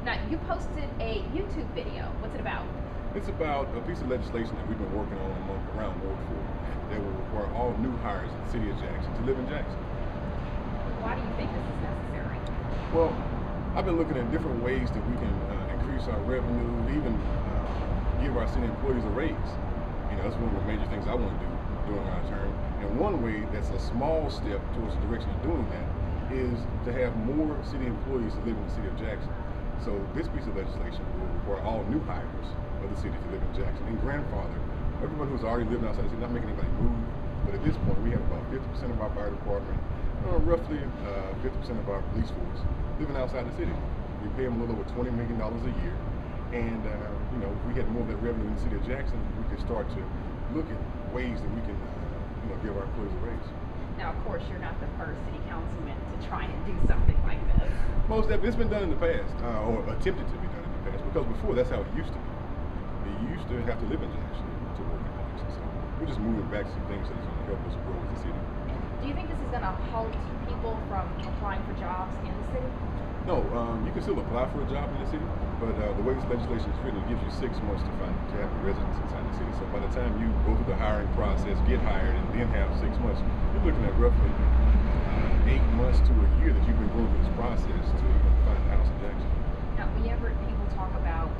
Now, you posted a YouTube video. What's it about? It's about a piece of legislation that we've been working on around Ward 4 that will require all new hires in the city of Jackson to live in Jackson. Why do you think this is necessary? Well, I've been looking at different ways that we can increase our revenue, even give our city employees a raise. You know, that's one of the major things I want to do during our term. And one way that's a small step towards the direction of doing that is to have more city employees to live in the city of Jackson. So this piece of legislation will require all new hires of the city to live in Jackson and grandfather everyone who's already living outside the city, not making anybody move. But at this point, we have about 50% of our fire department, roughly 50% of our police force living outside the city. We pay them a little over $20 million a year. And, you know, if we had more of that revenue in the city of Jackson, we could start to look at ways that we can, give our employees a raise. Now, of course, you're not the first city councilman to try and do something like this. Most of it's been done in the past, or attempted to be done in the past, because before that's how it used to be. You used to have to live in Jackson to work in Jackson. So we're just moving back some things that's going to help us grow as a city. Do you think this is going to halt people from applying for jobs in the city? No, you can still apply for a job in the city, but the way this legislation is written, it gives you 6 months to have a residence inside the city. So by the time you go through the hiring process, get hired, and then have 6 months, you're looking at roughly 8 months to a year that you've been going through this process to even find a house in Jackson. Now, whenever people talk about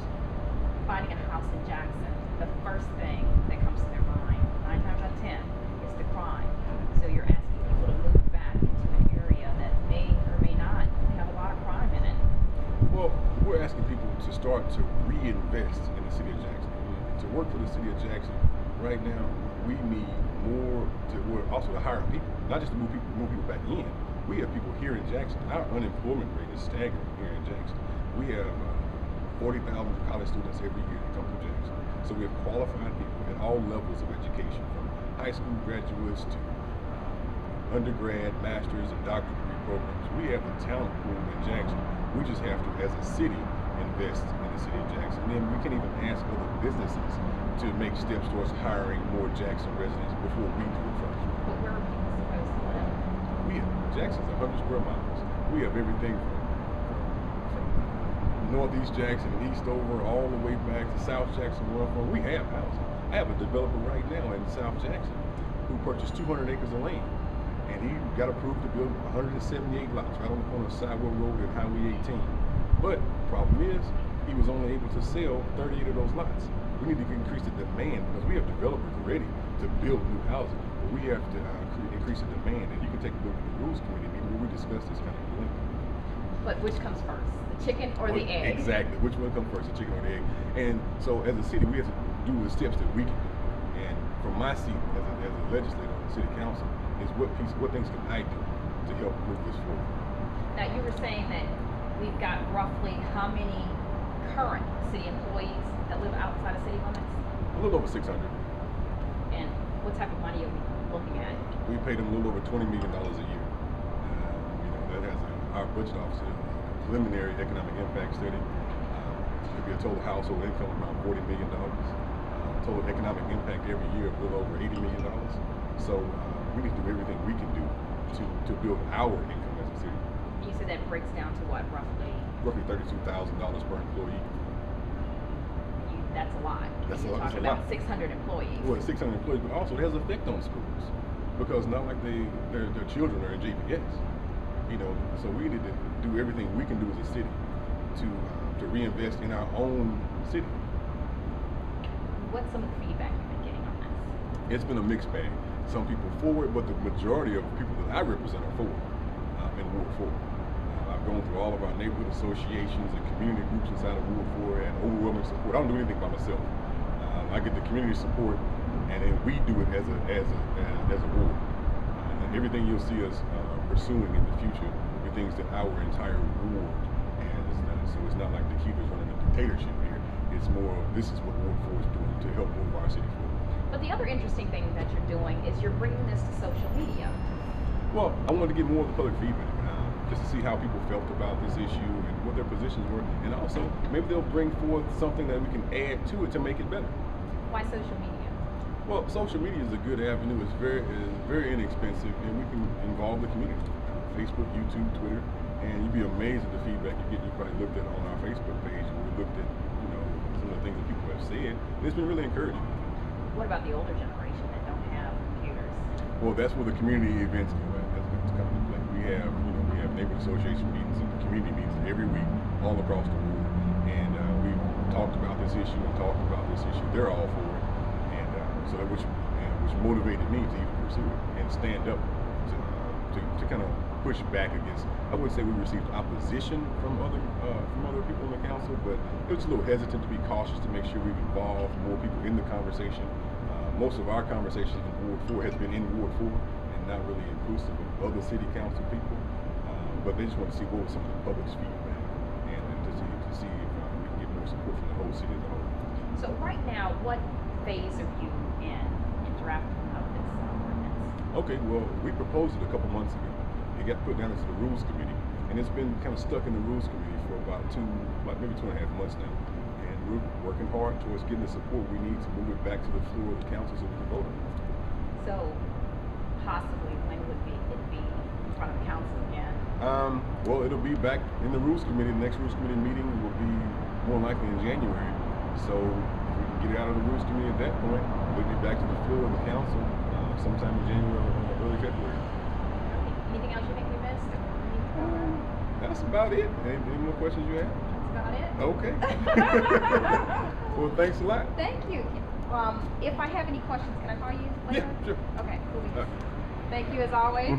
finding a house in Jackson, the first thing that comes to their mind, 9 times out of 10, is the crime. So you're asking people to move back into an area that may or may not have a lot of crime in it. Well, we're asking people to start to reinvest in the city of Jackson. To work for the city of Jackson, right now, we need more also to hire people, not just to move people back in. We have people here in Jackson. Our unemployment rate is staggering here in Jackson. We have 40,000 college students every year that come to Jackson. So we have qualified people at all levels of education, from high school graduates to undergrad, master's, and doctorate degree programs. We have the talent pool in Jackson. We just have to, as a city, invest in the city of Jackson. And then we can even ask other businesses to make steps towards hiring more Jackson residents before we do it first. But where are people supposed to live? Jackson's 100 square miles. We have everything from Northeast Jackson and Eastover all the way back to South Jackson. We have housing. I have a developer right now in South Jackson who purchased 200 acres of land. And he got approved to build 178 lots right on the corner of Sidewell Road and Highway 18. But the problem is, he was only able to sell 38 of those lots. We need to increase the demand because we have developers ready to build new housing. But we have to increase the demand. And you can take a look at the rules committee meeting where we discuss this kind of thing. But which comes first, the chicken or the egg? Exactly. Which one comes first, the chicken or the egg? And so as a city, we have to do the steps that we can do. And from my seat as a legislator on the city council, is what things can I do to help move this forward? Now, you were saying that we've got roughly how many current city employees that live outside of city limits? A little over 600. And what type of money are we looking at? We pay them a little over $20 million a year. That has our budget officer preliminary economic impact study. It could be a total household income of around $40 million. Total economic impact every year of a little over $80 million. So we need to do everything we can do to build our income as a city. You said that breaks down to what, roughly? Roughly $32,000 per employee. That's a lot. That's You're talking about 600 employees. Well, 600 employees, but also it has an effect on schools because not like their children are in JPS. So we need to do everything we can do as a city to reinvest in our own city. What's some of the feedback you've been getting on this? It's been a mixed bag. Some people for it, but the majority of people that I represent are for it in Ward 4. I've gone through all of our neighborhood associations and community groups inside of Ward 4 and overwhelming support. I don't do anything by myself. I get the community support, and then we do it as a ward. And everything you'll see us pursuing in the future will be things that our entire ward has done. So it's not like the Keithers running a dictatorship here. It's more of this is what Ward 4 is doing to help move our city forward. But the other interesting thing that you're doing is you're bringing this to social media. Well, I wanted to get more of the public feedback, just to see how people felt about this issue and what their positions were, and also maybe they'll bring forth something that we can add to it to make it better. Why social media? Well, social media is a good avenue. It's very inexpensive, and we can involve the community. Facebook, YouTube, Twitter, and you'd be amazed at the feedback you get. You probably looked at it on our Facebook said. It's been really encouraging. What about the older generation that don't have computers? Well, that's where the community events go at. That's come into play. We have neighborhood association meetings and community meetings every week all across the world, and we've talked about this issue and talked about this issue. They're all for it, and so that which motivated me to even pursue it and stand up to kind of push back against. I wouldn't say we received opposition from other people in the council, but it was a little hesitant to be cautious to make sure we've involved more people in the conversation. Most of our conversations in Ward 4 has been in Ward 4 and not really inclusive of other city council people. But they just want to see what was some of the public's feedback and to see if we can get more support from the whole city as a whole. So right now, what phase are you in drafting of this ordinance? Okay, well, we proposed it a couple months ago. It got put down into the Rules Committee, and it's been kind of stuck in the Rules Committee for about maybe 2.5 months now. And we're working hard towards getting the support we need to move it back to the floor of the council so we can vote on it. So possibly when would it be in front of the council again? Well, it'll be back in the Rules Committee. The next Rules Committee meeting will be more likely in January. So if we can get it out of the Rules Committee at that point, we'll be back to the floor of the council sometime in January or early February. Anything else you think we missed? That's about it. Any more questions you have? That's about it. Okay. Well, thanks a lot. Thank you. If I have any questions, can I call you later? Yeah, sure. Okay, cool. Thank you as always.